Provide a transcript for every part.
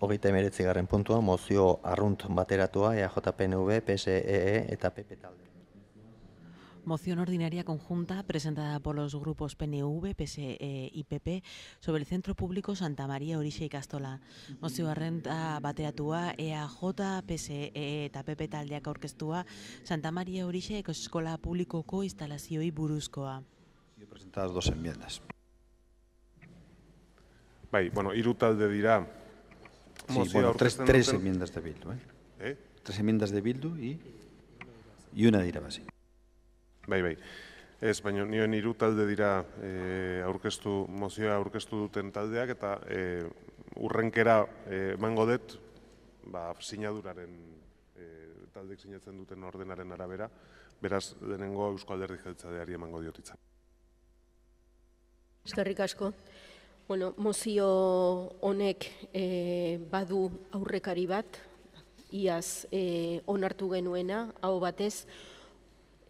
39. puntua, mozio arrunt bateratua EAJ-PNV, PSE eta PP talde. Moción ordinaria conjunta presentada por los grupos PNV, PSE y PP sobre el Centro Público Santa María Orixe Ikastola. Mozio arrenta bateratua EAJ, PSE eta PP taldeak aurkeztua Santa María Orixe Eskola Publikoko instalazioi buruzkoa. Presentadas dos enmiendas. Bueno, hiru talde dira. Sí, bueno, tres enmiendas de Bildu. Tres enmiendas de Bildu y una de Irabazi. Ez, baina nioen hiru talde dira mozioa aurkeztu duten taldeak eta urrenkera emango dut sinaduraren taldeek sinatzen duten ordenaren arabera, beraz denengo Eusko Alderdi Jeltzaleari emango diotitzen. Eskerrik asko. Mozio honek badu aurrekari bat, iaz onartu genuena, aho batez,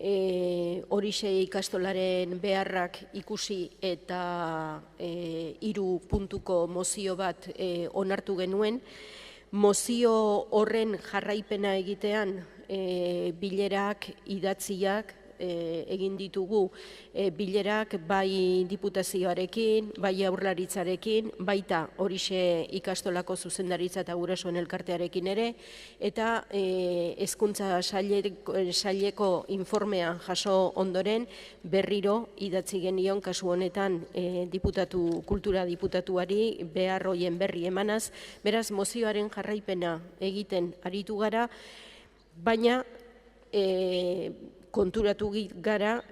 Orixe ikastolaren beharrak ikusi eta 3 puntuko mozio bat onartu genuen. Mozio horren jarraipena egitean bilerak, idatziak egin ditugu, bilerak bai diputazioarekin, bai Jaurlaritzarekin, baita Orixe ikastolako zuzendaritza eta gurasoen elkartearekin ere, eta hezkuntza saileko informea jaso ondoren berriro idatzi genion kasu honetan kultura diputatuari behar hoien berri emanaz, beraz mozioaren jarraipena egiten aritu gara, baina konturatu gara,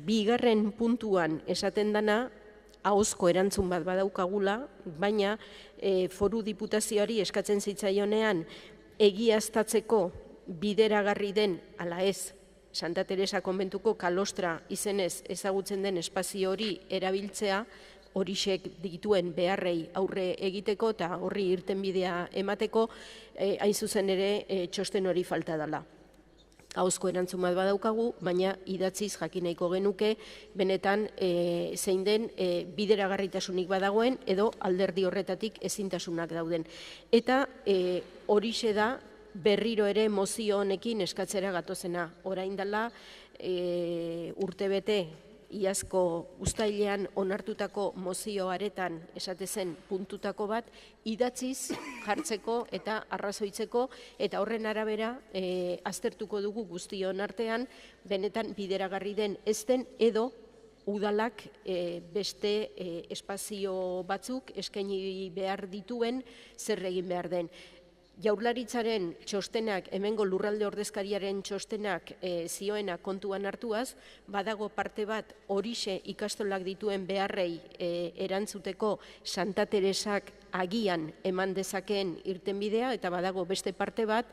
2. puntuan esaten dana, ahozko erantzun bat badaukagula, baina foru diputazioari eskatzen zitzaionean egiaztatzeko bideragarri den, ala ez, Santa Teresa konbentuko kalostra izenez ezagutzen den espazio hori erabiltzea, Orixek dituen beharrei aurre egiteko eta horri irtenbidea emateko, hain zuzen ere txosten hori falta dela. Ahozko erantzun bat badaukagu, baina idatziz jakin nahiko genuke, benetan zein den bideragarritasunik badagoen edo alderdi horretatik ezintasunak dauden. Eta horixe da berriro ere mozio honekin eskatzera gatozena. Orain dela urtebete iazko uztailean onartutako mozio aretan esate zen puntutako bat idatziz jartzeko eta arrazoitzeko eta horren arabera aztertuko dugu guztion artean benetan bideragarri den ez den edo udalak beste espazio batzuk eskaini behar dituen zer egin behar den. Jaurlaritzaren txostenak, hemengo lurralde ordezkariaren txostenak zioena kontuan hartuaz, badago parte bat Orixe ikastolak dituen beharrei erantzuteko Santa Teresak agian eman dezakeen irtenbidea, eta badago beste parte bat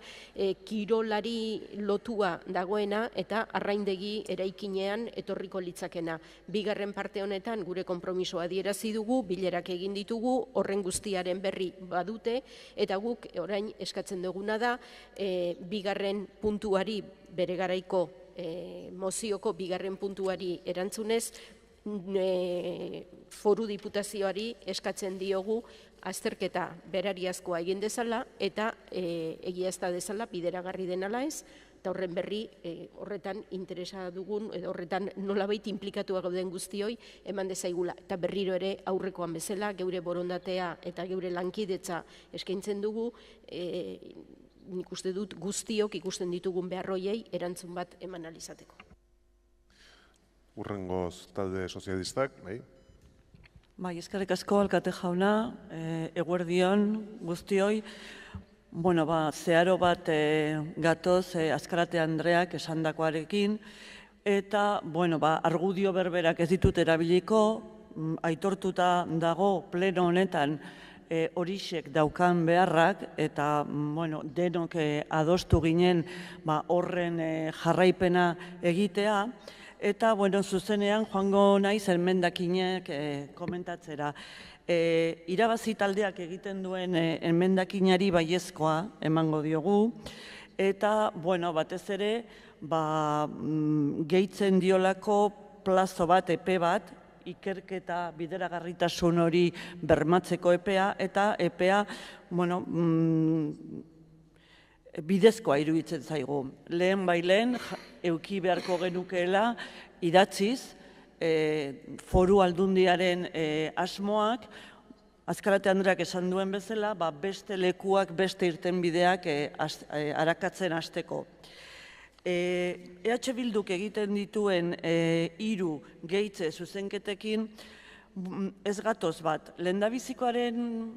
kirolari lotua dagoena eta arraindegi eraikinean etorriko litzakena. 2. parte honetan gure konpromisoa adierazi dugu, bilerak egin ditugu, horren guztiaren berri badute, eta guk orain eskatzen duguna da, 2. puntuari bere garaiko mozioko 2. puntuari erantzunez, foru diputazioari eskatzen diogu azterketa berariazkoa egin dezala eta egiazta dezala bideragarri denala ez, eta horren berri horretan interesa dugun, edo horretan nolabait inplikatua gauden guztioi eman dezaigula. Eta berriro ere aurrekoan bezala, geure borondatea eta geure lankidetza eskaintzen dugu, nik uste dut guztiok ikusten ditugun beharroiei erantzun bat eman alizateko. Urrengoz talde sozialistak, bai? Bai, eskerrik asko, alkate jauna, eguerdion guztioi. Zeharo bat gatoz Azkarate Andreak esandakoarekin, eta argudio berberak ez ditut erabiliko, aitortuta dago pleno honetan Orixek daukan beharrak, eta denok adostu ginen horren jarraipena egitea, eta zuzenean joango naiz emendakinak komentatzera. Irabazi taldeak egiten duen emendakinari baiezkoa emango diogu, eta batez ere gehitzen diolako plazo bat, epe bat, ikerketa bideragarritasun hori bermatzeko epea, eta epea, bueno, bidezkoa iruditzen zaigu. Lehen bailen, euki beharko genukeela idatziz, foru aldundiaren asmoak, Azkarate Andreak esan duen bezala, beste lekuak, beste irtenbideak arakatzen hasteko. EH Bilduk egiten dituen 3 gehitze zuzenketekin ez gatoz bat. Lehendabizikoaren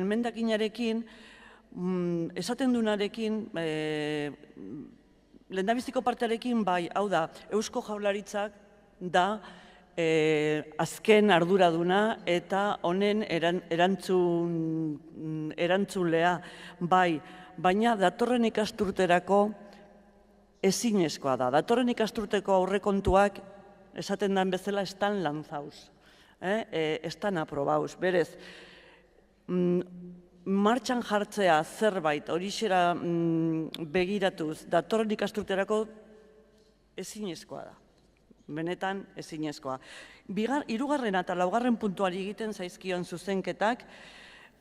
enmendakinarekin, esaten dunarekin, lehendabiziko partearekin bai, hau da, Eusko Jaurlaritzak da azken arduraduna eta honen erantzulea bai, baina datorren ikasturterako ezinezkoa da. Datorren ikasturteko aurrekontuak esaten den bezala estan lanzauz, estan aprobauz. Berez, martxan jartzea zerbait horixera begiratuz datorren ikasturterako ezinezkoa da. Benetan ezinezkoa. Hirugarren eta laugarren puntuari egiten zaizkion zuzenketak,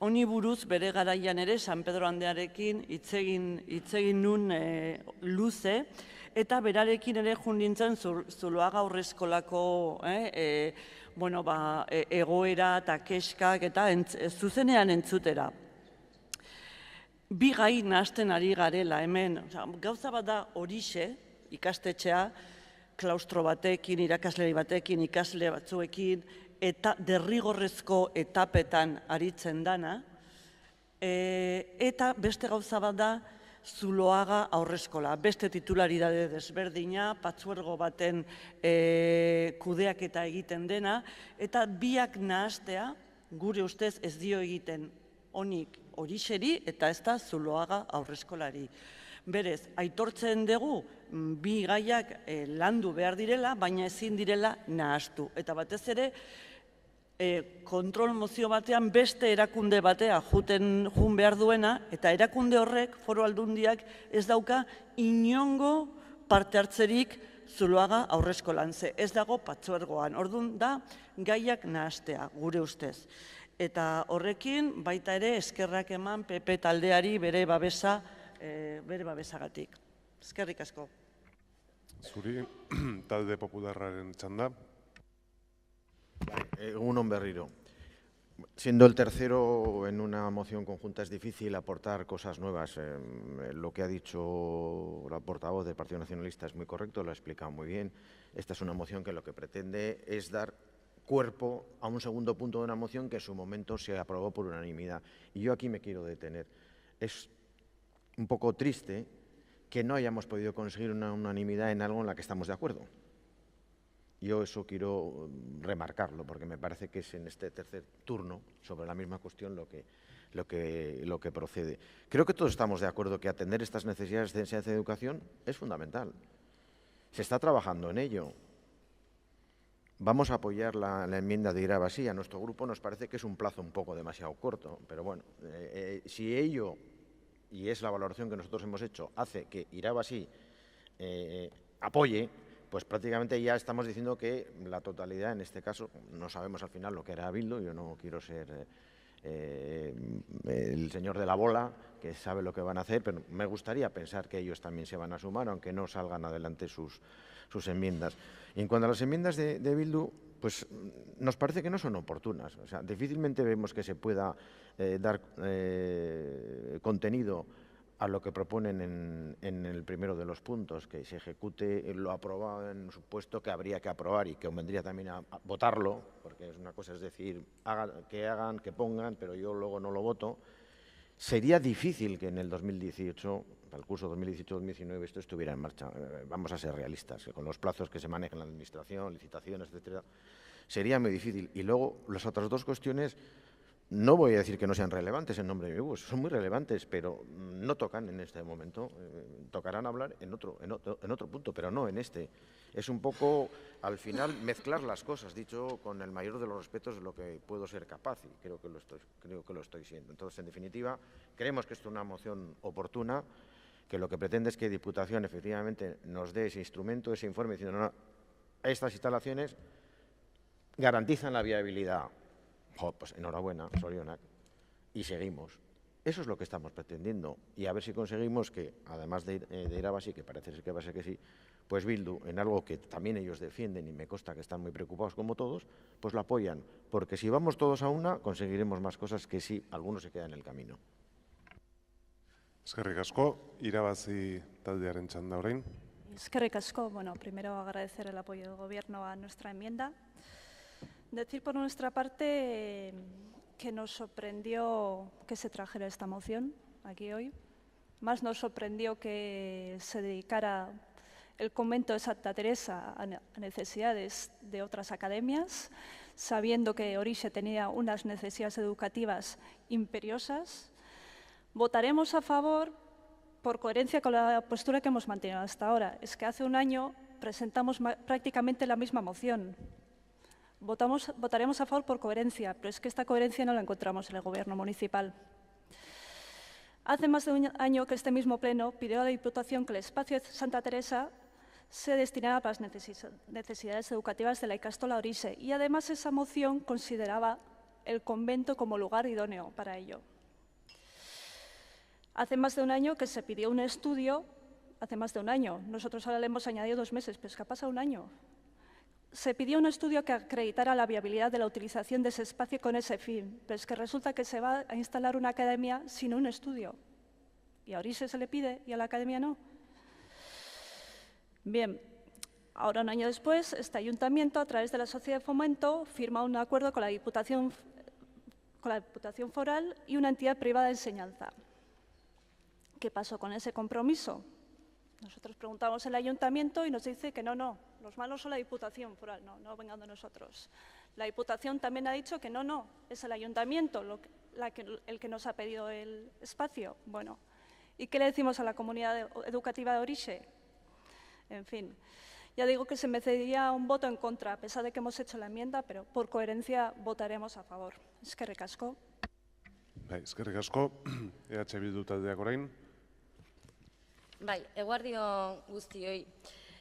honi buruz bere garaian ere San Pedro Andearekin hitz egin nun luze, eta berarekin ere joan nintzen Zuloaga Haurreskolako egoera eta keskak eta zuzenean entzutera. Bi gai nahasten ari garela hemen, gauza bat da horixe, ikastetxea, klaustro batekin, irakasleri batekin, ikasle batzuekin, eta derrigorrezko etapetan aritzen dana, eta beste gauza bat da Zuloaga Haurreskola, beste titularidade desberdina, patzuergo baten kudeaketa egiten dena, eta biak nahastea, gure ustez ez dio egiten honik horixeri eta ez da Zuloaga Haurreskolari. Berez, aitortzen dugu, bi gaiak landu behar direla, baina ezin direla nahastu. Eta batez ere, kontrol mozio batean beste erakunde batea jun behar duena, eta erakunde horrek, Foru Aldundiak, ez dauka inongo parte hartzerik Zuloaga Haurreskolan, ze ez dago patzuergoan. Orduan da, gaiak nahastea, gure ustez. Eta horrekin, baita ere, eskerrak eman PP taldeari bere babesagatik. Eskerrik asko. Zuri, talde popularraren txanda. Egunon berriro. Siendo el tercero en una moción conjunta es difícil aportar cosas nuevas. Lo que ha dicho la portavoz del Partido Nacionalista es muy correcto, lo ha explicado muy bien. Esta es una moción que lo que pretende es dar cuerpo a un segundo punto de una moción que en su momento se aprobó por unanimidad. Y yo aquí me quiero detener. Es un poco triste que no hayamos podido conseguir una unanimidad en algo en la que estamos de acuerdo. Yo eso quiero remarcarlo, porque me parece que es en este tercer turno sobre la misma cuestión lo que procede. Creo que todos estamos de acuerdo que atender estas necesidades de enseñanza y educación es fundamental. Se está trabajando en ello. Vamos a apoyar la enmienda de Irabasí. A nuestro grupo nos parece que es un plazo un poco demasiado corto, pero bueno, si ello, y es la valoración que nosotros hemos hecho, hace que Irabasí apoye, pues prácticamente ya estamos diciendo que la totalidad, en este caso, no sabemos al final lo que era Bildu, yo no quiero ser el señor de la bola, que sabe lo que van a hacer, pero me gustaría pensar que ellos también se van a sumar, aunque no salgan adelante sus enmiendas. Y en cuanto a las enmiendas de Bildu, pues nos parece que no son oportunas. O sea, difícilmente vemos que se pueda dar contenido a lo que proponen en el primero de los puntos, que se ejecute lo aprobado en un supuesto que habría que aprobar y que convendría también a votarlo, porque es una cosa, es decir, que pongan, pero yo luego no lo voto. Sería difícil que en el 2018, para el curso 2018-2019, esto estuviera en marcha. Vamos a ser realistas, con los plazos que se manejan en la Administración, licitaciones, etcétera, sería muy difícil. Y luego, las otras dos cuestiones, no voy a decir que no sean relevantes en nombre de mi grupo, son muy relevantes, pero no tocan en este momento. Tocarán hablar en otro punto, pero no en este. Es un poco, al final, mezclar las cosas, dicho con el mayor de los respetos de lo que puedo ser capaz, y creo que lo estoy siendo. Entonces, en definitiva, creemos que esto es una moción oportuna, que lo que pretende es que Diputación efectivamente nos dé ese instrumento, ese informe, diciendo, no, estas instalaciones garantizan la viabilidad. Pues enhorabuena, sorionak, y seguimos. Eso es lo que estamos pretendiendo, y a ver si conseguimos que, además de Irabasi, que parece ser que va a ser que sí, pues Bildu, en algo que también ellos defienden, y me consta que están muy preocupados como todos, pues lo apoyan, porque si vamos todos a una, conseguiremos más cosas que si alguno se queda en el camino. Eskerrik asko, Irabazi taldearen txanda orain. Eskerrik asko. Bueno, primero agradecer el apoyo del Gobierno a nuestra enmienda. Decir por nuestra parte que nos sorprendió que se trajera esta moción aquí hoy. Más nos sorprendió que se dedicara el convento de Santa Teresa a necesidades de otras academias, sabiendo que Orixe tenía unas necesidades educativas imperiosas. Votaremos a favor por coherencia con la postura que hemos mantenido hasta ahora. Es que hace un año presentamos prácticamente la misma moción. Votaremos a favor por coherencia, pero es que esta coherencia no la encontramos en el Gobierno municipal. Hace más de un año que este mismo Pleno pidió a la Diputación que el espacio de Santa Teresa se destinara para las necesidades educativas de la Ikastola Orixe, y además esa moción consideraba el convento como lugar idóneo para ello. Hace más de un año que se pidió un estudio, hace más de un año, nosotros ahora le hemos añadido 2 meses, pero es que ha pasado un año. Se pidió un estudio que acreditara la viabilidad de la utilización de ese espacio con ese fin, pero es que resulta que se va a instalar una academia sin un estudio. Y a Orixe se le pide y a la academia no. Bien, ahora un año después, este ayuntamiento, a través de la Sociedad de Fomento, firma un acuerdo con la Diputación Foral y una entidad privada de enseñanza. ¿Qué pasó con ese compromiso? Nosotros preguntamos al ayuntamiento y nos dice que no, los malos son la Diputación Foral, no vengan de nosotros. La Diputación también ha dicho que no, es el ayuntamiento el que nos ha pedido el espacio. Bueno, ¿y qué le decimos a la comunidad educativa de Orixe? En fin, ya digo que se merecería un voto en contra, a pesar de que hemos hecho la enmienda, pero por coherencia votaremos a favor. Eskerrik asko. Eskerrik asko, EH Bildu taldeak orain. Bai, eguerdion guztioi.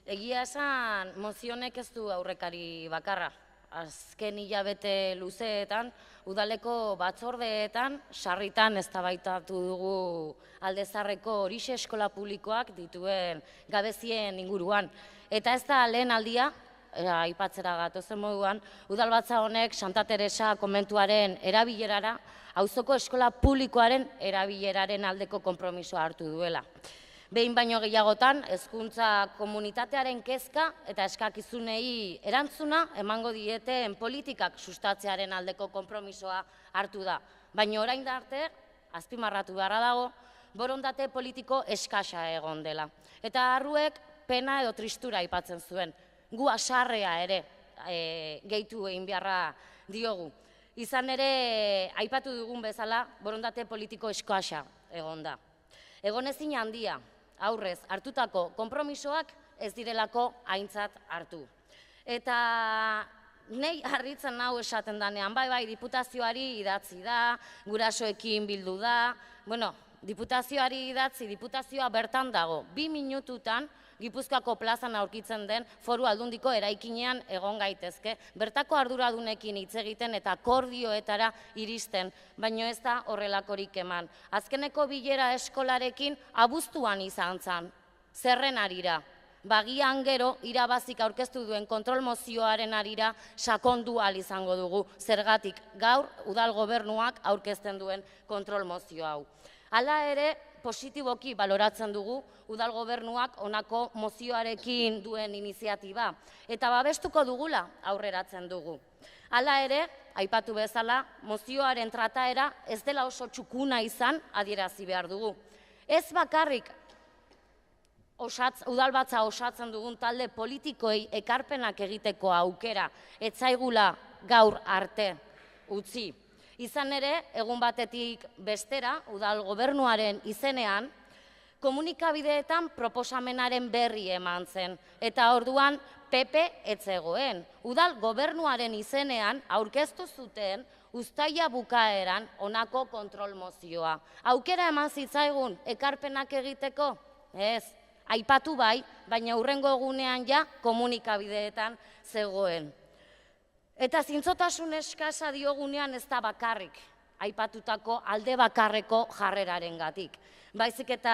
Egia esan, mozionek ez du aurrekari bakarra. Azken hilabete luzeetan, udaleko batzordeetan, sarritan eztabaidatu dugu Aldezarreko Orixe eskola publikoak dituen gabezien inguruan. Eta ez da lehen aldia, aipatzera gatozen moduan, udalbatza honek Santa Teresa konbentuaren erabilerara, auzoko eskola publikoaren erabileraren aldeko konpromisoa hartu duela. Behin baino gehiagotan, hezkuntza komunitatearen kezka eta eskakizunei erantzuna emango dieten politikak sustatzearen aldeko konpromisoa hartu da. Baina orain arte, azpimarratu beharra dago, borondate politiko eskasa egon dela. Eta arruek pena edo tristura aipatzen zuen. Gu haserrea ere gehitu egin beharra diogu. Izan ere, aipatu dugun bezala, borondate politiko eskasa egon da. Egonezin handia, aurrez hartutako konpromisoak ez direlako aintzat hartu. Eta nei harritzen nau esaten danean, bai, diputazioari idatzi da, gurasoekin bildu da, bueno, diputazioari idatzi, diputazioa bertan dago, 2 minututan Gipuzkoako plazan aurkitzen den Foru Aldundiko eraikinean egon gaitezke, bertako arduradunekin hitz egiten eta akordioetara iristen, baino ez da horrelakorik eman. Azkeneko bilera eskolarekin abuztuan izan zen, zerren arira. Bagian gero, irabazik aurkeztu duen kontrol mozioaren arira sakondu ahal izango dugu, zergatik gaur udal gobernuak aurkezten duen kontrol mozio hau. Hala ere, positiboki baloratzen dugu udal gobernuak honako mozioarekin duen iniziatiba, eta babestuko dugula aurreratzen dugu. Hala ere, aipatu bezala, mozioaren trataera ez dela oso txukuna izan adierazi behar dugu. Ez bakarrik udalbatza osatzen dugun talde politikoei ekarpenak egiteko aukera ez zaigula gaur arte utzi. Izan ere, egun batetik bestera, udal gobernuaren izenean, komunikabideetan proposamenaren berri eman zen. Eta orduan, PP ez zegoen. Udal gobernuaren izenean aurkeztu zuten uztaila bukaeran honako kontrol mozioa. Aukera eman zitzaigun ekarpenak egiteko? Ez, aipatu bai, baina hurrengo egunean ja komunikabideetan zegoen. Eta zintzotasun eskasa diogunean ez da bakarrik, aipatutako alde bakarreko jarrerarengatik. Baizik eta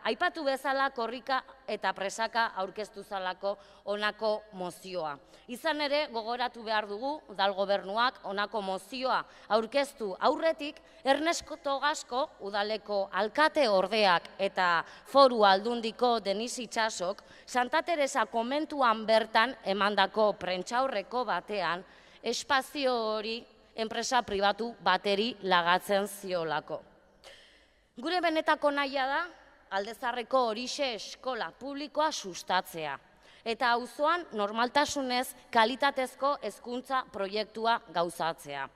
aipatu bezala korrika eta presaka aurkeztu zalako honako mozioa. Izan ere, gogoratu behar dugu, udal gobernuak honako mozioa aurkeztu aurretik, Ernesto Gasco, udaleko alkate ordeak eta foru aldundiko Denis Itsasok, Santa Teresa komentuan bertan emandako prentsaurreko batean, espazio hori enpresa pribatu bateri lagatzen ziolako. Gure benetako nahia da, Aldezarreko Horixe eskola publikoa sustatzea. Eta auzoan normaltasunez kalitatezko hezkuntza proiektua gauzatzea.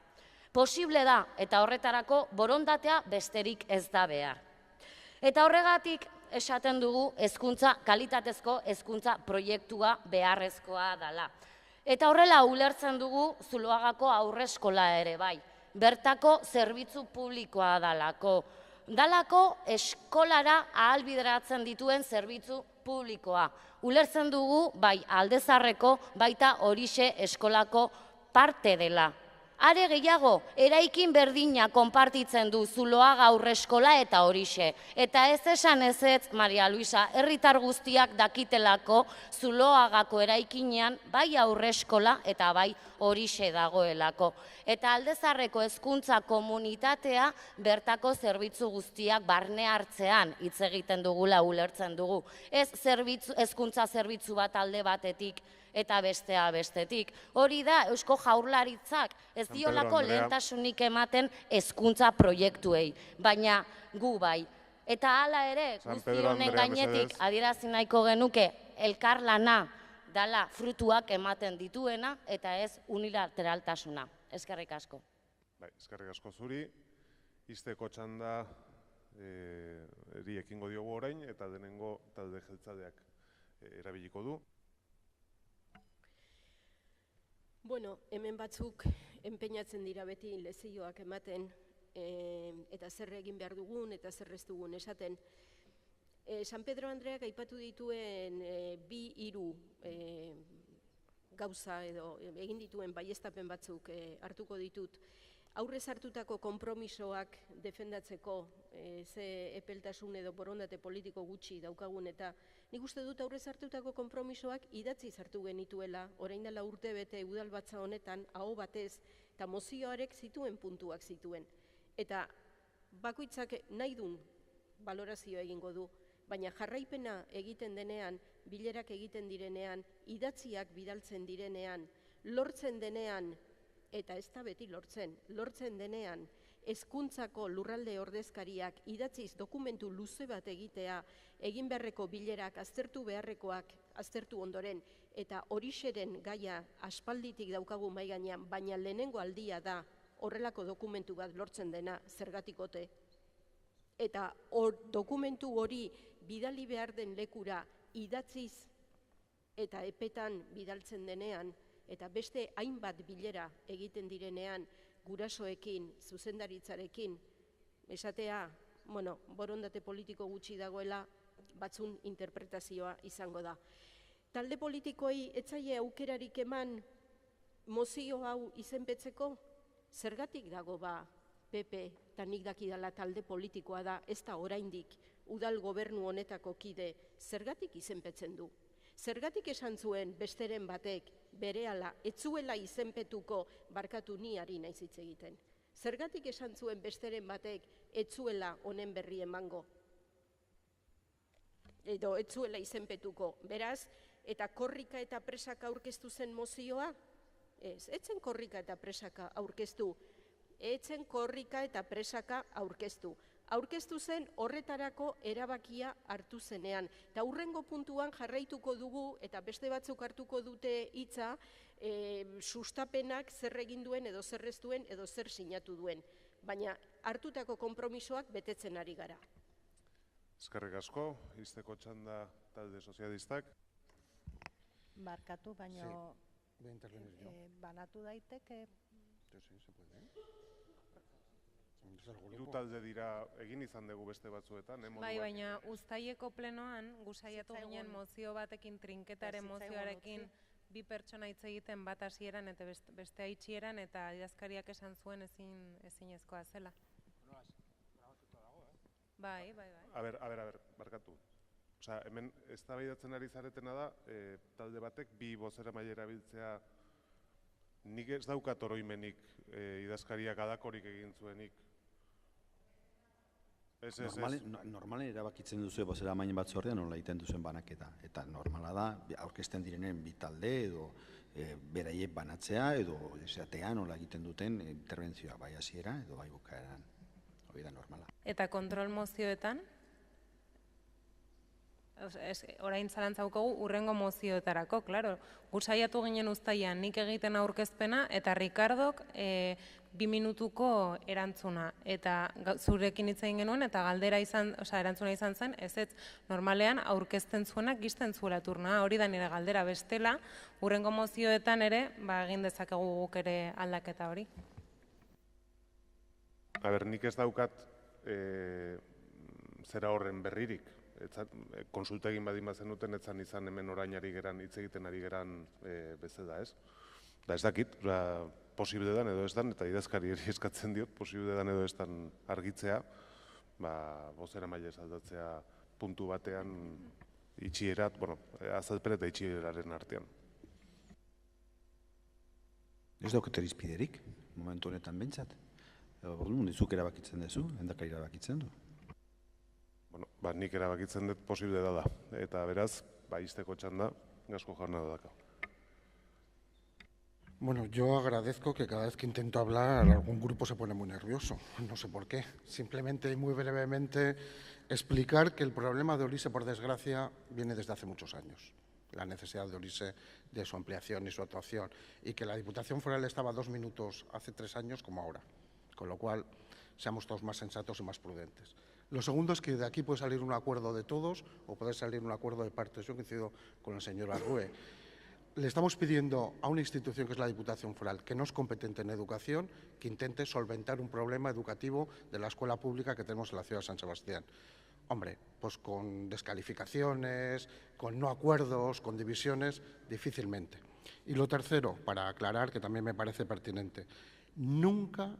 Posible da eta horretarako borondatea besterik ez da behar. Eta horregatik esaten dugu kalitatezko hezkuntza proiektua beharrezkoa dela. Eta horrela ulertzen dugu Zuloagako aurreskola ere bai. Bertako zerbitzu publikoa dalako. Dalako eskolara ahalbideratzen dituen zerbitzu publikoa. Ulertzen dugu bai Aldezarreko baita Horixe eskolako parte dela. Are gehiago, eraikin berdina konpartitzen du Zuloaga aurreskola eta Horixe. Eta ez esan ezetz, Maria Luisa, herritar guztiak dakitelako Zuloagako eraikinean bai aurreskola eta bai Horixe dagoelako. Eta Aldezarreko hezkuntza komunitatea bertako zerbitzu guztiak barne hartzean hitz egiten dugula ulertzen dugu. Ez hezkuntza zerbitzu bat alde batetik eta bestea bestetik. Hori da, Eusko Jaurlaritzak ez diolako lehentasunik ematen hezkuntza proiektuei, baina gu bai. Eta hala ere, guzti honen gainetik adierazi nahiko genuke elkarlana dala frutuak ematen dituena eta ez unilateraltasuna. Eskerrik asko. Eskerrik asko zuri, izteko txanda ekingo diogu orain eta denengo talde jeltzaleak erabiliko du. Bueno, hemen batzuk enpeinatzen dira beti lezioak ematen eta zer egin behar dugun eta zer ez dugun esaten. San Pedro Andreak aipatu dituen 2-3 gauza edo egin dituen baieztapen batzuk hartuko ditut. Aurrez hartutako konpromisoak defendatzeko ze epeltasun edo borondate politiko gutxi daukagun eta nik uste dut aurrez hartutako konpromisoak idatziz hartu genituela, orain dela urte bete udalbatza honetan, aho batez, eta mozioarek zituen puntuak zituen. Eta bakoitzak nahi dun balorazio egingo du, baina jarraipena egiten denean, bilerak egiten direnean, idatziak bidaltzen direnean, lortzen denean, eta ez da beti lortzen denean, hezkuntzako lurralde ordezkariak idatziz dokumentu luze bat egitea, egin beharreko bilerak aztertu beharrekoak aztertu ondoren, eta Horixeren gaia aspalditik daukagu mahai gainean, baina lehenengo aldia da horrelako dokumentu bat lortzen dena zergatikote. Eta dokumentu hori bidali behar den lekura idatziz eta epetan bidaltzen denean, eta beste hainbat bilera egiten direnean, gurasoekin, zuzendaritzarekin, esatea, borondate politiko gutxi dagoela, batzun interpretazioa izango da. Talde politikoi etzaile aukerarik eman mozio hau izenpetzeko, zergatik dago ba PP eta nik dakidala talde politikoa da, ez da oraindik udal gobernu honetako kide, zergatik izenpetzen du? Zergatik esan zuen besteren batek berehala etzuela izenpetuko barkatu ni ari naiz hitz egiten? Zergatik esan zuen besteren batek etzuela honen berri emango? Edo etzuela izenpetuko, beraz, eta korrika eta presaka aurkeztu zen mozioa? Ez, etzen korrika eta presaka aurkeztu. Etzen korrika eta presaka aurkeztu. Aurkeztu zen horretarako erabakia hartu zenean. Eta hurrengo puntuan jarraituko dugu, eta beste batzuk hartuko dute hitza, sustapenak zer egin duen edo zer ez duen edo zer sinatu duen. Baina hartutako konpromisoak betetzen ari gara. Eskerrik asko, izteko txanda talde sozialistak. Barkatu, baina banatu daiteke. Hiru talde dira egin izan dugu beste batzuetan. Bai, baina uztaileko plenoan, gusaiatu ginen mozio batekin, trinketaren mozioarekin bi pertsona hitz egiten bat hasieran eta bestea itxieran eta idazkariak esan zuen ezinezkoa zela. Bai. A ber, barkatu. Osea, hemen eztabaidatzen ari zaretena da, talde batek bi bozeramaile erabiltzea, nik ez daukat oroimenik idazkariak adakorik egin zuenik. Normalen erabakitzen duzu bozeramaile batzordean nola egiten duzen banaketa. Eta normala da, aurkezten direnen bi talde edo beraiek banatzea edo esatean nola egiten duten interbentzioa bai hasiera edo bai bukaeran. Hori da normala. Eta kontrol mozioetan? Orain zalantzaukogu urrengo mozioetarako, klaro. Gu saiatu ginen uztaian nik egiten aurkezpena eta Ricardok 2 minutuko erantzuna. Eta zurekin hitz egin genuen eta galdera erantzuna izan zen, ez normalean aurkezten zuenak gizten zuela turna. Hori da nire galdera bestela, urrengo mozioetan ere egin dezakegu guk ere aldaketa hori. A ber, nik ez daukat zera horren berririk. Konsulta egin badin bazen duten, etzan izan hemen orain ari geran, hitz egiten ari geran bezala, ez? Da ez dakit, posible dan edo ez dan, eta idazkari eskatzen diot, posible dan edo ez dan argitzea, bozeramaile aldatzea puntu batean itxierat, azalpen eta itxieraren artean. Ez daukete irizpiderik, momentu honetan bentsat? Zuk erabakitzen duzu, endakari erabakitzen du? Nik erabakitzen dut posible da. Eta beraz, izteko txanda, Gasco jauna daka. Bueno, yo agradezco que cada vez que intento hablar algún grupo se pone muy nervioso. No sé por qué. Simplemente y muy brevemente explicar que el problema de Orise, por desgracia, viene desde hace muchos años. La necesidad de Orise, de su ampliación y su actuación. Y que la Diputación Foral estaba 2 minutos hace 3 años como ahora. Con lo cual, seamos todos más sensatos y más prudentes. Lo segundo es que de aquí puede salir un acuerdo de todos o puede salir un acuerdo de partes. Yo coincido con el señor Arrue. Le estamos pidiendo a una institución que es la Diputación Foral, que no es competente en educación, que intente solventar un problema educativo de la escuela pública que tenemos en la ciudad de San Sebastián. Hombre, pues con descalificaciones, con no acuerdos, con divisiones, difícilmente. Y lo tercero, para aclarar, que también me parece pertinente, nunca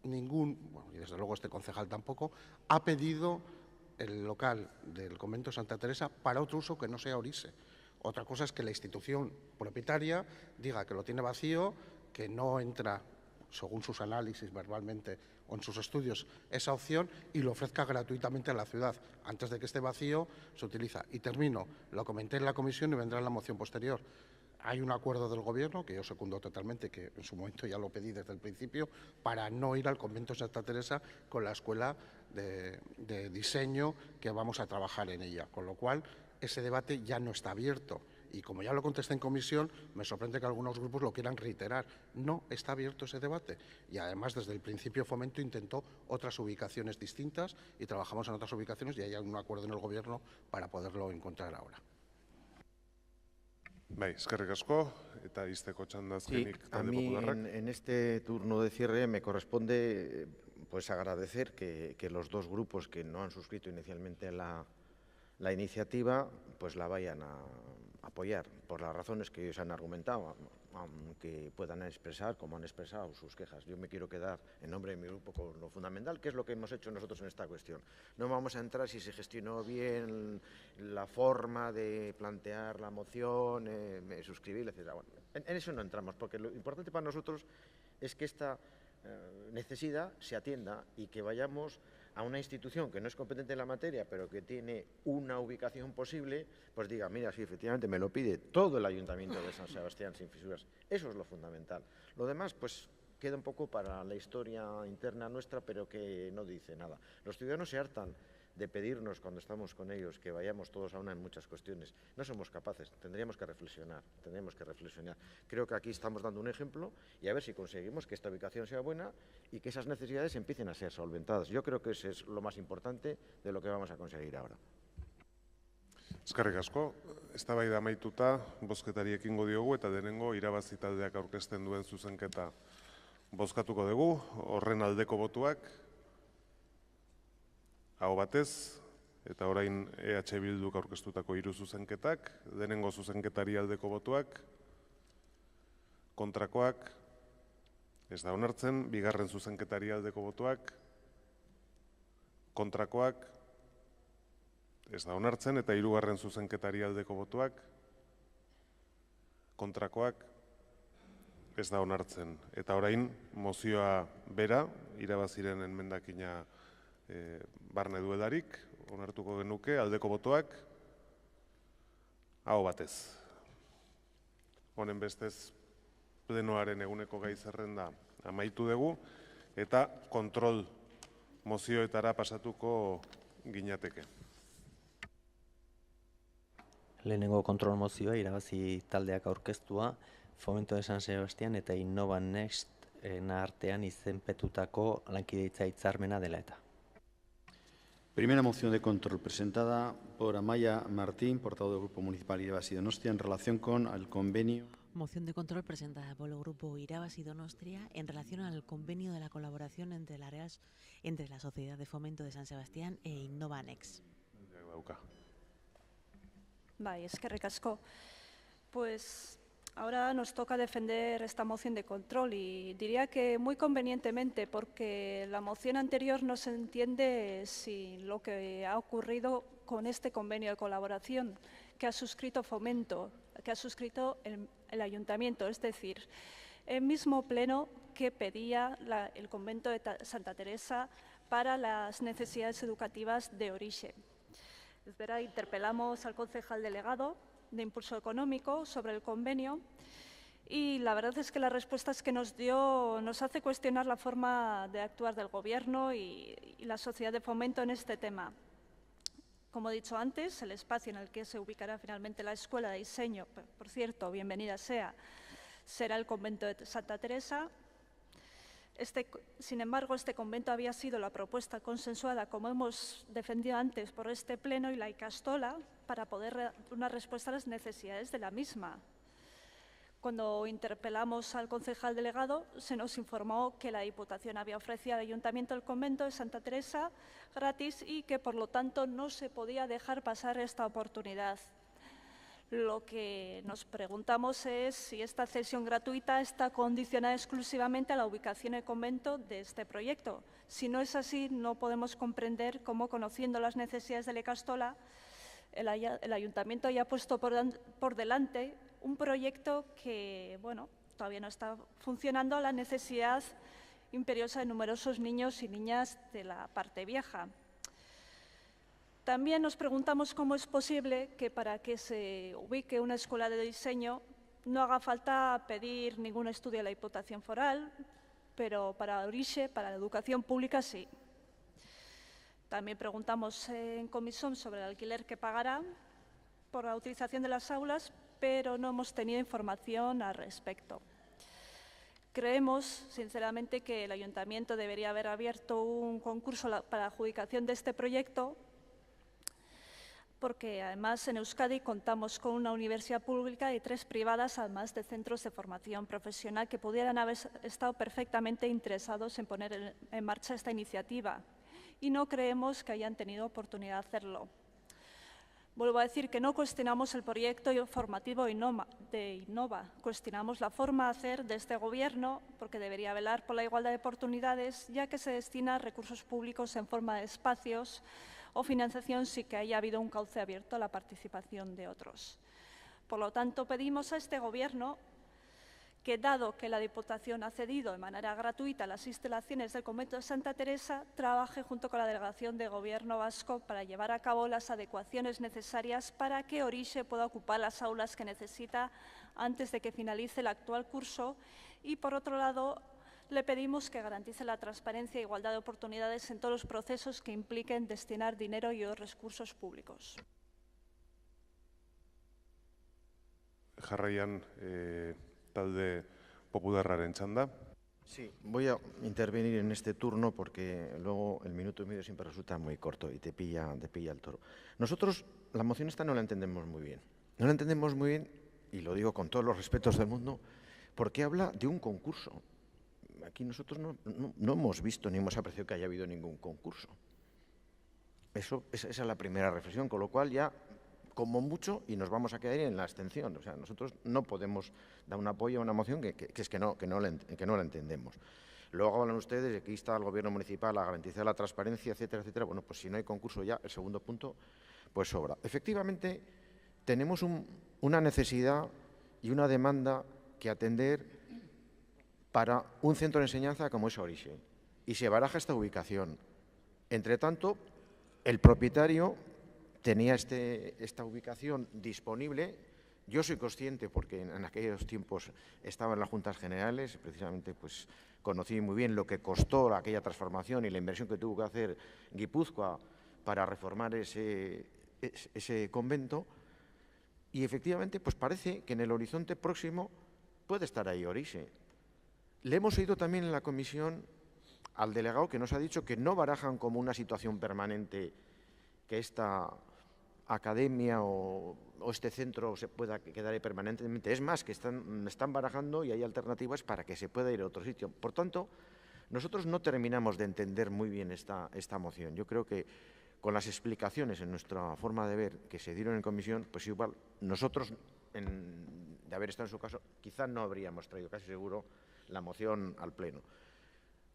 y desde luego este concejal tampoco, ha pedido el local del convento de Santa Teresa para otro uso que no sea Orise. Otra cosa es que la institución propietaria diga que lo tiene vacío, que no entra, según sus análisis verbalmente o en sus estudios, esa opción y lo ofrezca gratuitamente a la ciudad. Antes de que esté vacío, se utiliza. Y termino, lo comenté en la comisión y vendrá en la moción posterior. Hay un acuerdo del Gobierno, que yo secundo totalmente, que en su momento ya lo pedí desde el principio, para no ir al convento de Santa Teresa con la escuela de diseño que vamos a trabajar en ella. Con lo cual, ese debate ya no está abierto. Y como ya lo contesté en comisión, me sorprende que algunos grupos lo quieran reiterar. No está abierto ese debate. Y además, desde el principio Fomento intentó otras ubicaciones distintas y trabajamos en otras ubicaciones y hay un acuerdo en el Gobierno para poderlo encontrar ahora. Eskerrik asko, eta izteko txanda azkenik talde popularrak. A mí en este turno de cierre me corresponde agradecer que los 2 grupos que no han suscrito inicialmente la iniciativa la vayan a apoyar por las razones que ellos han argumentado, aunque puedan expresar como han expresado sus quejas. Yo me quiero quedar en nombre de mi grupo con lo fundamental, que es lo que hemos hecho nosotros en esta cuestión. No vamos a entrar si se gestionó bien la forma de plantear la moción, suscribir, etc. Bueno, en eso no entramos, porque lo importante para nosotros es que esta necesidad se atienda y que vayamos a una institución que no es competente en la materia, pero que tiene una ubicación posible, pues diga, mira, sí, efectivamente me lo pide todo el Ayuntamiento de San Sebastián sin fisuras. Eso es lo fundamental. Lo demás, pues, queda un poco para la historia interna nuestra, pero que no dice nada. Los ciudadanos se hartan de pedirnos cuando estamos con ellos que vayamos todos a una en muchas cuestiones. No somos capaces, tendríamos que reflexionar. Creo que aquí estamos dando un ejemplo y a ver si conseguimos que esta ubicación sea buena y que esas necesidades empiecen a ser solventadas. Yo creo que eso es lo más importante de lo que vamos a conseguir ahora. Eskerrik asko, eztabaida amaituta bozketari ekingo diogu eta denengo irabazi taldeak aurkezten duen zuzenketa bozkatuko dugu, horren aldeko botuak, aho batez, eta orain EH Bilduk aurkeztutako 3 zuzenketak, denengo zuzenketari aldeko botuak, kontrakoak, ez da onartzen. Bigarren zuzenketari aldeko botoak, kontrakoak, ez da onartzen. Eta hirugarren zuzenketari aldeko botoak, kontrakoak, ez da onartzen. Eta orain, mozioa bera, irabaziren enmendakina barne duelarik, onartuko genuke, aldeko botoak, aho batez. Honen bestez, plenoaren eguneko gai zerrenda amaitu dugu, eta kontrol mozioetara pasatuko ginateke. Lehenengo kontrol mozioa irabazi taldeak aurkeztua, Fomento de San Sebastián eta Innova Next artean izenpetutako lankidetza hitzarmena dela eta. Primera moción de control presentada por Amaia Martín, portavoz del Grupo Municipal Irabasi Donostia, en relación con el convenio. Moción de control presentada por el Grupo Irabasi Donostia en relación al convenio de la colaboración entre la Sociedad de Fomento de San Sebastián e Innova Next. Bai, eskerrik asko. Pues ahora nos toca defender esta moción de control y diría que muy convenientemente porque la moción anterior no se entiende si lo que ha ocurrido con este convenio de colaboración que ha suscrito Fomento, que ha suscrito el Ayuntamiento, es decir, el mismo pleno que pedía el convento de Santa Teresa para las necesidades educativas de Orixe. Es verdad, interpelamos al concejal delegado de Impulso Económico sobre el convenio y la verdad es que las respuestas que nos dio nos hace cuestionar la forma de actuar del Gobierno y la sociedad de fomento en este tema. Como he dicho antes, el espacio en el que se ubicará finalmente la Escuela de Diseño, por cierto, bienvenida sea, será el convento de Santa Teresa. Sin embargo, este convento había sido la propuesta consensuada, como hemos defendido antes, por este pleno y la Icastola para poder dar una respuesta a las necesidades de la misma. Cuando interpelamos al concejal delegado, se nos informó que la Diputación había ofrecido al Ayuntamiento el convento de Santa Teresa gratis y que, por lo tanto, no se podía dejar pasar esta oportunidad. Lo que nos preguntamos es si esta cesión gratuita está condicionada exclusivamente a la ubicación del convento de este proyecto. Si no es así, no podemos comprender cómo, conociendo las necesidades de la Icastola, el Ayuntamiento haya puesto por delante un proyecto que, bueno, todavía no está funcionando a la necesidad imperiosa de numerosos niños y niñas de la parte vieja. También nos preguntamos cómo es posible que para que se ubique una escuela de diseño no haga falta pedir ningún estudio a la Diputación Foral, pero para Orixe, para la educación pública, sí. También preguntamos en comisión sobre el alquiler que pagará por la utilización de las aulas, pero no hemos tenido información al respecto. Creemos, sinceramente, que el Ayuntamiento debería haber abierto un concurso para la adjudicación de este proyecto, porque además en Euskadi contamos con una universidad pública y 3 privadas, además de centros de formación profesional que pudieran haber estado perfectamente interesados en poner en marcha esta iniciativa y no creemos que hayan tenido oportunidad de hacerlo. Vuelvo a decir que no cuestionamos el proyecto formativo de Innova, cuestionamos la forma de hacer de este Gobierno porque debería velar por la igualdad de oportunidades, ya que se destina recursos públicos en forma de espacios o financiación sin que haya habido un cauce abierto a la participación de otros. Por lo tanto, pedimos a este Gobierno que, dado que la Diputación ha cedido de manera gratuita las instalaciones del convento de Santa Teresa, trabaje junto con la Delegación de Gobierno vasco para llevar a cabo las adecuaciones necesarias para que Orixe pueda ocupar las aulas que necesita antes de que finalice el actual curso y, por otro lado, le pedimos que garantice la transparencia e igualdad de oportunidades en todos los procesos que impliquen destinar dinero y otros recursos públicos. Jarraian, talde popularraren txanda. Sí, voy a intervenir en este turno porque luego el minuto y medio siempre resulta muy corto y te pilla el toro. Nosotros la moción esta no la entendemos muy bien. No la entendemos muy bien, y lo digo con todos los respetos del mundo, porque habla de un concurso. Aquí nosotros no hemos visto ni hemos apreciado que haya habido ningún concurso. Esa es la primera reflexión, con lo cual ya como mucho, y nos vamos a quedar en la abstención. O sea, nosotros no podemos dar un apoyo a una moción que no la entendemos. Luego hablan ustedes de que insta al Gobierno municipal a garantizar la transparencia, etcétera, etcétera. Bueno, pues si no hay concurso ya, el segundo punto, pues sobra. Efectivamente, tenemos una necesidad y una demanda que atender para un centro de enseñanza como es Orixe. Y se baraja esta ubicación. Entre tanto, el propietario tenía esta ubicación disponible. Yo soy consciente, porque en aquellos tiempos estaba en las Juntas Generales, precisamente pues conocí muy bien lo que costó aquella transformación y la inversión que tuvo que hacer Guipúzcoa para reformar ese convento. Y efectivamente, pues parece que en el horizonte próximo puede estar ahí Orixe. Le hemos oído también en la comisión al delegado que nos ha dicho que no barajan como una situación permanente que esta academia o este centro se pueda quedar ahí permanentemente. Es más, que están barajando y hay alternativas para que se pueda ir a otro sitio. Por tanto, nosotros no terminamos de entender muy bien esta moción. Yo creo que con las explicaciones en nuestra forma de ver que se dieron en comisión, pues igual nosotros, de haber estado en su caso, quizá no habríamos traído, casi seguro, la moción al Pleno.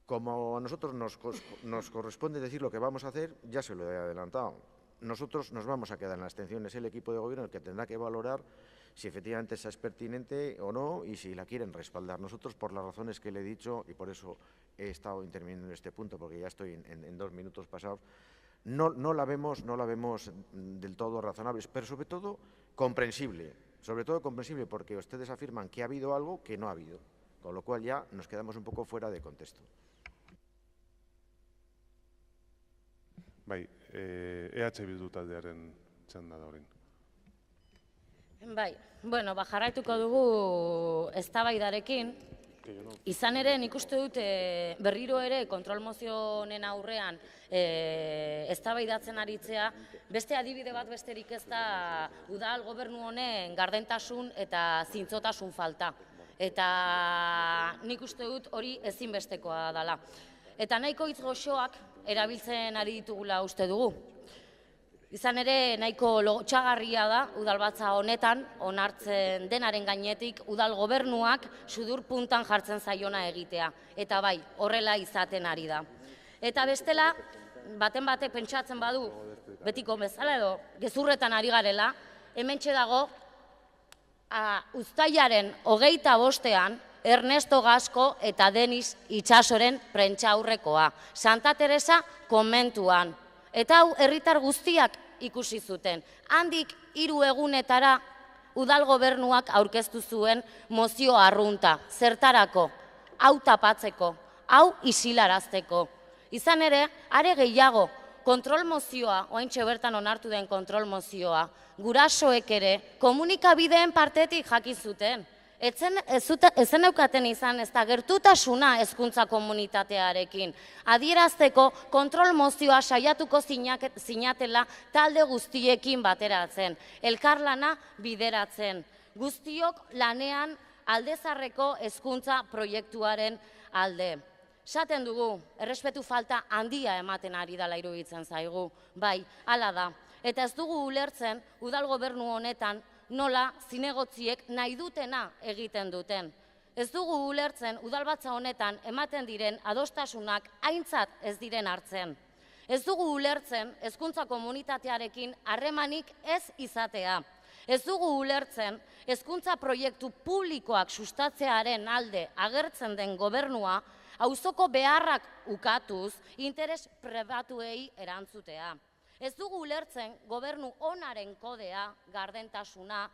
Como a nosotros nos corresponde decir lo que vamos a hacer, ya se lo he adelantado. Nosotros nos vamos a quedar en la abstención. Es el equipo de gobierno el que tendrá que valorar si efectivamente esa es pertinente o no y si la quieren respaldar. Nosotros, por las razones que le he dicho, y por eso he estado interviniendo en este punto, porque ya estoy en 2 minutos pasados, no la vemos del todo razonable, pero sobre todo comprensible. Sobre todo comprensible porque ustedes afirman que ha habido algo que no ha habido, con lo cual ya nos quedamos un poco fuera de contexto. Bai, EH Bildu taldearen txanda da orain. Bai, bueno, jarraituko dugu eztabaidarekin. Izan ere, nik uste dut berriro ere kontrol mozio honen aurrean eztabaidatzen aritzea, beste adibide bat besterik ez da udal gobernu honen gardentasun eta zintzotasun falta. Eta nik uste dut hori ezinbestekoa dela. Eta nahiko hitz goxoak erabiltzen ari ditugula uste dugu. Izan ere, nahiko lotsagarria da udalbatza honetan, onartzen denaren gainetik, udal gobernuak sudur puntan jartzen zaiona egitea. Eta bai, horrela izaten ari da. Eta bestela, baten batek pentsatzen badu, betiko bezala edo, gezurretan ari garela, hementxe dago, uztailaren 25ean, Ernesto Gasco eta Denis Itxasoren prentsaurrekoa. Santa Teresa konbentuan. Eta hau herritar guztiak ikusi zuten. Handik 3 egunetara udal gobernuak aurkeztu zuen mozio arrunta. Zertarako? Hau tapatzeko, hau isilarazteko. Izan ere, are gehiago, kontrol mozioa, oraintxe bertan onartu den kontrol mozioa, gurasoek ere komunikabideen partetik jakin zuten. Ezen eukaten izan ez da gertutasuna hezkuntza komunitatearekin. Adierazteko kontrol mozioa saiatuko zinatela talde guztiekin bateratzen. Elkarlana bideratzen. Guztiok lanean aldezarreko hezkuntza proiektuaren alde. Esaten dugu, errespetu falta handia ematen ari dela iruditzen zaigu. Bai, hala da. Eta ez dugu ulertzen udal gobernu honetan nola zinegotziek nahi dutena egiten duten. Ez dugu ulertzen udalbatza honetan ematen diren adostasunak aintzat ez diren hartzen. Ez dugu ulertzen hezkuntza komunitatearekin harremanik ez izatea. Ez dugu ulertzen hezkuntza proiektu publikoak sustatzearen alde agertzen den gobernua auzoko beharrak ukatuz interes pribatuei erantzutea. Ez dugu ulertzen gobernu onaren kodea, gardentasuna,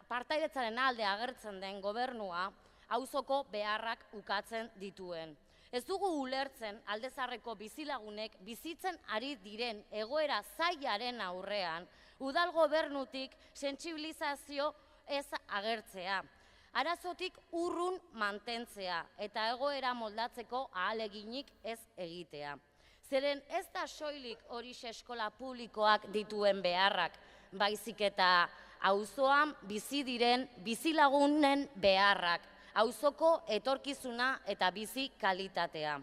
partaidetzaren alde agertzen den gobernua, auzoko beharrak ukatzen dituen. Ez dugu ulertzen aldezarreko bizilagunek bizitzen ari diren egoera zailaren aurrean, udal gobernutik sentsibilizazio ez agertzea. Arazotik urrun mantentzea eta egoera moldatzeko ahaleginik ez egitea. Zeren ez da soilik Orixe eskola publikoak dituen beharrak, baizik eta auzoan bizi diren bizilagunen beharrak, auzoko etorkizuna eta bizi kalitatea.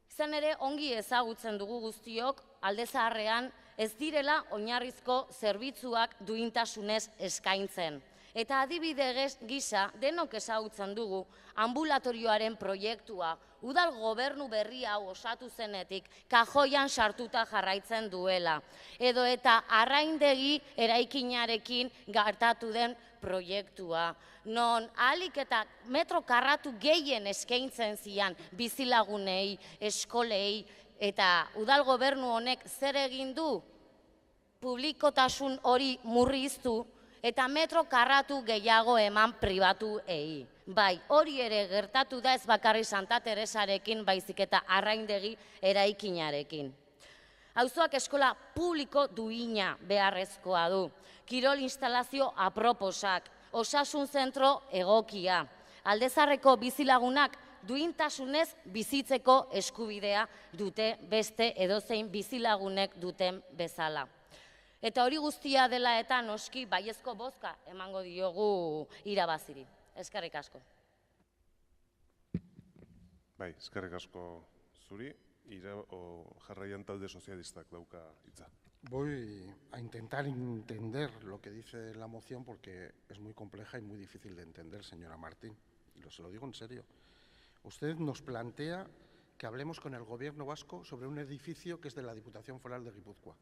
Izan ere, ongi ezagutzen dugu guztiok alde zaharrean ez direla oinarrizko zerbitzuak duintasunez eskaintzen. Eta adibide gisa denok ezagutzen dugu ambulatorioaren proiektua udal gobernu berri hau osatu zenetik kajoian sartuta jarraitzen duela. Edo eta arraindegi eraikinarekin gertatu den proiektua. Non ahalik eta metro karratu gehien eskaintzen zian bizilagunei, eskolei, eta udal gobernu honek zer egin du? Publikotasun hori murriztu, eta metro karratu gehiago eman pribatuei. Bai, hori ere gertatu da ez bakarri Santa Teresarekin, baizik eta arraindegi eraikinarekin. Auzoak eskola publiko duina beharrezkoa du. Kirol instalazio aproposak, osasun zentro egokia. Aldezarreko bizilagunak duintasunez bizitzeko eskubidea dute beste edozein bizilagunek duten bezala. Eta hori guztia dela eta noski baiezko bozka emango diogu irabaziri. Eskerrik asko. Bai, eskerrik asko zuri, jarraian talde sozialistak dauka hitza. Voy a intentar entender lo que dice la moción porque es muy compleja y muy difícil de entender, señora Martín. Se lo digo en serio. Usted nos plantea que hablemos con el Gobierno vasco sobre un edificio que es de la Diputación Foral de Guipúzcoa.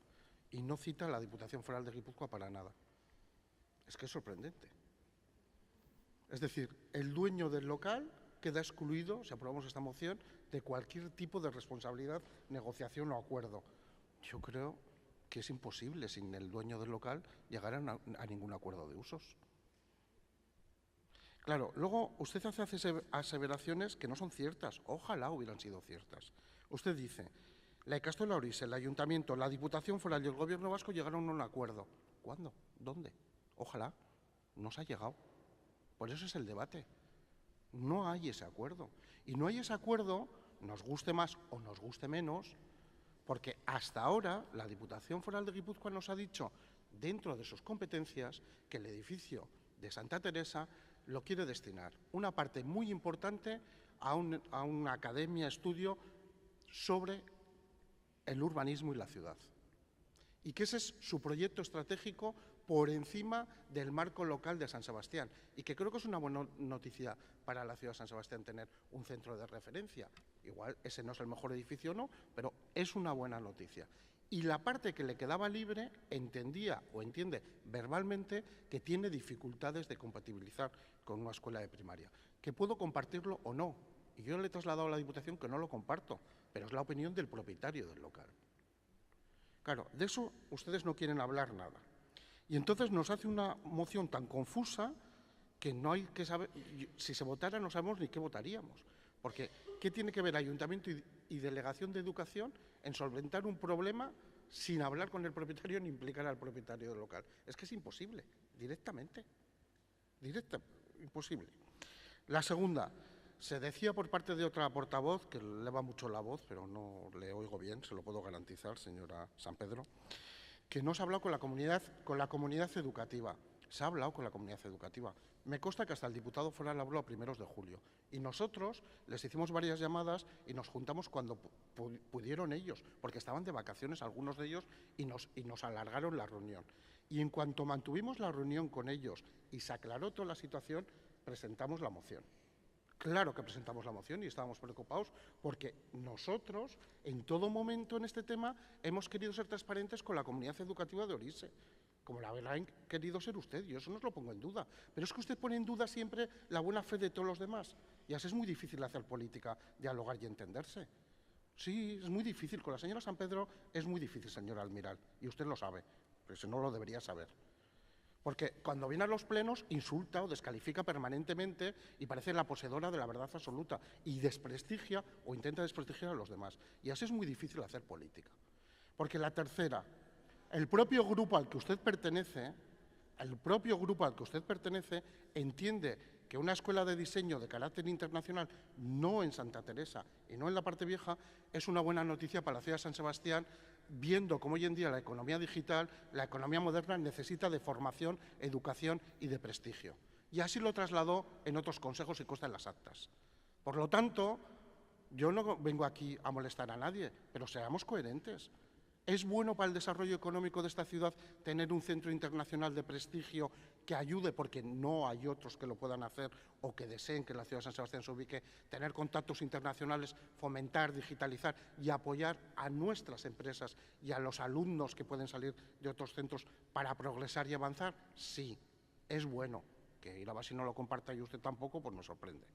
Y no cita a la Diputación Foral de Guipúzcoa para nada. Es que es sorprendente. Es decir, el dueño del local queda excluido, si aprobamos esta moción, de cualquier tipo de responsabilidad, negociación o acuerdo. Yo creo que es imposible sin el dueño del local llegar a ningún acuerdo de usos. Claro, luego usted hace aseveraciones que no son ciertas. Ojalá hubieran sido ciertas. Usted dice: la Ikastola Orise, el Ayuntamiento, la Diputación Foral y el Gobierno vasco llegaron a un acuerdo. ¿Cuándo? ¿Dónde? Ojalá. No se ha llegado. Por eso es el debate. No hay ese acuerdo. Y no hay ese acuerdo, nos guste más o nos guste menos, porque hasta ahora la Diputación Foral de Guipúzcoa nos ha dicho, dentro de sus competencias, que el edificio de Santa Teresa lo quiere destinar una parte muy importante a una academia, estudio sobre el urbanismo y la ciudad. Y que ese es su proyecto estratégico por encima del marco local de San Sebastián. Y que creo que es una buena noticia para la ciudad de San Sebastián tener un centro de referencia. Igual ese no es el mejor edificio o no, pero es una buena noticia. Y la parte que le quedaba libre entendía o entiende verbalmente que tiene dificultades de compatibilizar con una escuela de primaria. Que puedo compartirlo o no. Y yo le he trasladado a la Diputación que no lo comparto, pero es la opinión del propietario del local. Claro, de eso ustedes no quieren hablar nada. Y entonces nos hace una moción tan confusa que no hay que saber, si se votara no sabemos ni qué votaríamos. Porque, ¿qué tiene que ver Ayuntamiento y Delegación de Educación en solventar un problema sin hablar con el propietario ni implicar al propietario del local? Es que es imposible, directamente. Imposible. La segunda, se decía por parte de otra portavoz, que eleva mucho la voz, pero no le oigo bien, se lo puedo garantizar, señora San Pedro, que no se ha hablado con la comunidad educativa. Se ha hablado con la comunidad educativa. Me consta que hasta el diputado foral habló a primeros de julio. Y nosotros les hicimos varias llamadas y nos juntamos cuando pudieron ellos, porque estaban de vacaciones algunos de ellos y nos alargaron la reunión. Y en cuanto mantuvimos la reunión con ellos y se aclaró toda la situación, presentamos la moción. Claro que presentamos la moción y estábamos preocupados porque nosotros, en todo momento en este tema, hemos querido ser transparentes con la comunidad educativa de Orise, como la habrá querido ser usted, yo eso no os lo pongo en duda. Pero es que usted pone en duda siempre la buena fe de todos los demás. Y así es muy difícil hacer política, dialogar y entenderse. Sí, es muy difícil. Con la señora San Pedro es muy difícil, señora Almiral, y usted lo sabe, pero si no lo debería saber. Porque cuando viene a los plenos insulta o descalifica permanentemente y parece la poseedora de la verdad absoluta y desprestigia o intenta desprestigiar a los demás. Y así es muy difícil hacer política. Porque la tercera, el propio grupo al que usted pertenece, entiende que una escuela de diseño de carácter internacional, no en Santa Teresa y no en la parte vieja, es una buena noticia para la ciudad de San Sebastián, viendo cómo hoy en día la economía digital, la economía moderna necesita de formación, educación y de prestigio. Y así lo trasladó en otros consejos y consta en las actas. Por lo tanto, yo no vengo aquí a molestar a nadie, pero seamos coherentes. ¿Es bueno para el desarrollo económico de esta ciudad tener un centro internacional de prestigio que ayude, porque no hay otros que lo puedan hacer o que deseen que la ciudad de San Sebastián se ubique, tener contactos internacionales, fomentar, digitalizar y apoyar a nuestras empresas y a los alumnos que pueden salir de otros centros para progresar y avanzar? Sí, es bueno. Que Irabazi no lo comparta y usted tampoco, pues nos sorprende.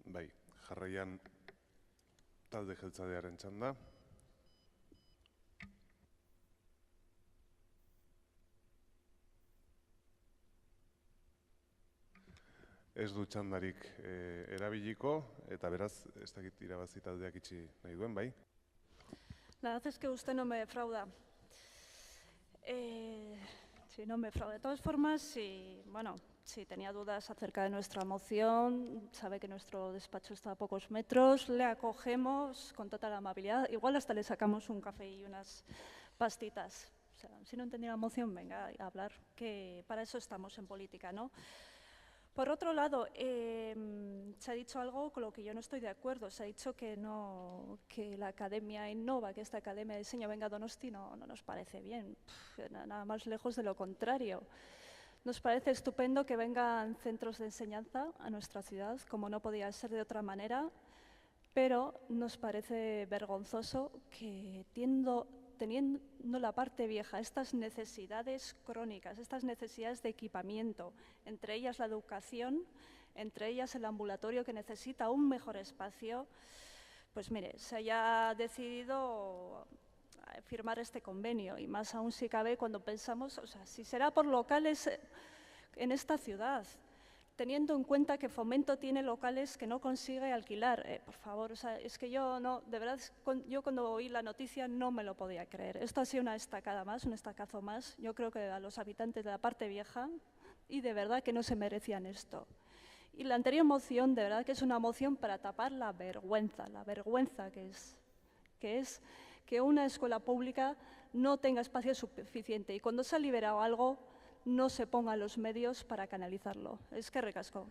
Bai, jarraian talde jeltzalearen txanda. Ez du txandarik erabiliko, eta beraz, ez dakit Irabazi taldeak itxi nahi duen, bai? La verdad es que usted no me defrauda. Sí, no me defrauda. De todas formas, si tenía dudas acerca de nuestra moción, sabe que nuestro despacho está a pocos metros, le acogemos con total amabilidad. Igual hasta le sacamos un café y unas pastitas. O sea, si no entendía la moción, venga a hablar, que para eso estamos en política, ¿no? Por otro lado, se ha dicho algo con lo que yo no estoy de acuerdo. Se ha dicho que la Academia Innova, que esta Academia de Diseño venga a Donosti, no nos parece bien. Nada más lejos de lo contrario. Nos parece estupendo que vengan centros de enseñanza a nuestra ciudad, como no podía ser de otra manera, pero nos parece vergonzoso que teniendo la parte vieja, estas necesidades crónicas, estas necesidades de equipamiento, entre ellas la educación, entre ellas el ambulatorio que necesita un mejor espacio, pues mire, se haya decidido firmar este convenio, y más aún si cabe cuando pensamos, o sea, si será por locales en esta ciudad, teniendo en cuenta que Fomento tiene locales que no consigue alquilar. Por favor, o sea, es que yo no, de verdad, yo cuando oí la noticia no me lo podía creer. Esto ha sido una estacada más, un estacazo más, yo creo que a los habitantes de la parte vieja, y de verdad que no se merecían esto. Y la anterior moción, de verdad que es una moción para tapar la vergüenza que es que una escuela pública no tenga espacio suficiente, y cuando se ha liberado algo, no se pongan los medios para canalizarlo. Eskerrik asko.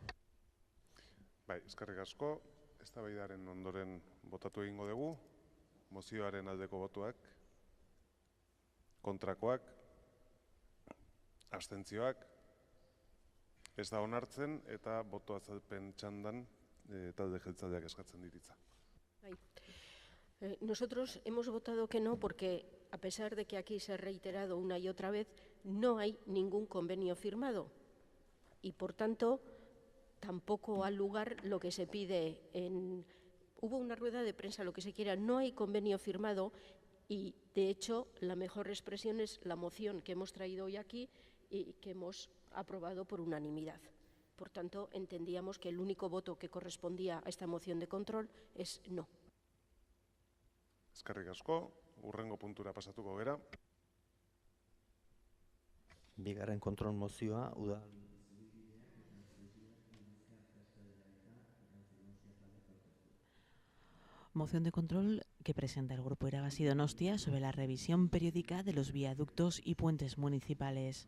Bai, eskerrik asko. Eztabaidaren ondoren botatu egingo dugu. Mozioaren aldeko botuak, kontrakoak, abstentzioak, ez da onartzen eta boto azalpen txandan talde jeltzaleak eskatzen dititza. Nosotros hemos votado que no porque, a pesar de que aquí se ha reiterado una y otra vez, no hay ningún convenio firmado y, por tanto, tampoco ha lugar lo que se pide en... Hubo una rueda de prensa, lo que se quiera, no hay convenio firmado y, de hecho, la mejor expresión es la moción que hemos traído hoy aquí y que hemos aprobado por unanimidad. Por tanto, entendíamos que el único voto que correspondía a esta moción de control es no. Eskerrik asko, hurrengo puntura pasatuko gera. Bigarren kontrol mozioa, udal... Moción de control que presenta el Grupo Irabazi Donostia sobre la revisión periódica de los viaductos y puentes municipales.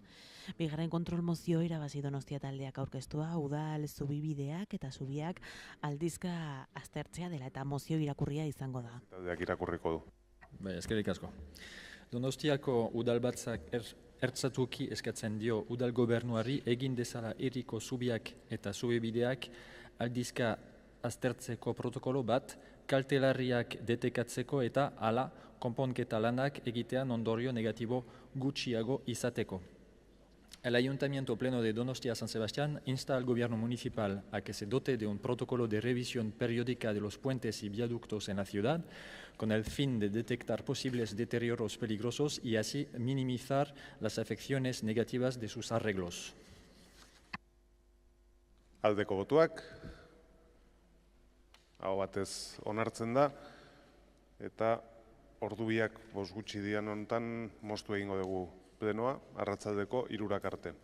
Bigarren kontrol mozio Irabazi Donostia taldeak aurkeztua, udal zubibideak eta zubiak aldizka aztertzea dela eta mozio irakurria izango da. Taldeak irakurriko du. Bai, eskerrik asko. Donostiako udalbatzak ertzatuki eskatzen dio udal gobernuari egin dezala hiriko zubiak eta zubibideak aldizka aztertzeko protokolo bat, kaltelarriak detekatzeko eta hala konponketa lanak egitean ondorio negatibo gutxiago izateko. El Ayuntamiento Pleno de Donostia-San Sebastián insta al Gobierno Municipal a que se dote de un protocolo de revisión periódica de los puentes y viaductos en la ciudad, con el fin de detectar posibles deterioros peligrosos y así minimizar las afecciones negativas de sus arreglos. Aldeko botuak, hau batez onartzen da, eta ordubiak 5 gutxi dian honetan moztu egingo dugu plenoa, arratsaldeko 3 arte.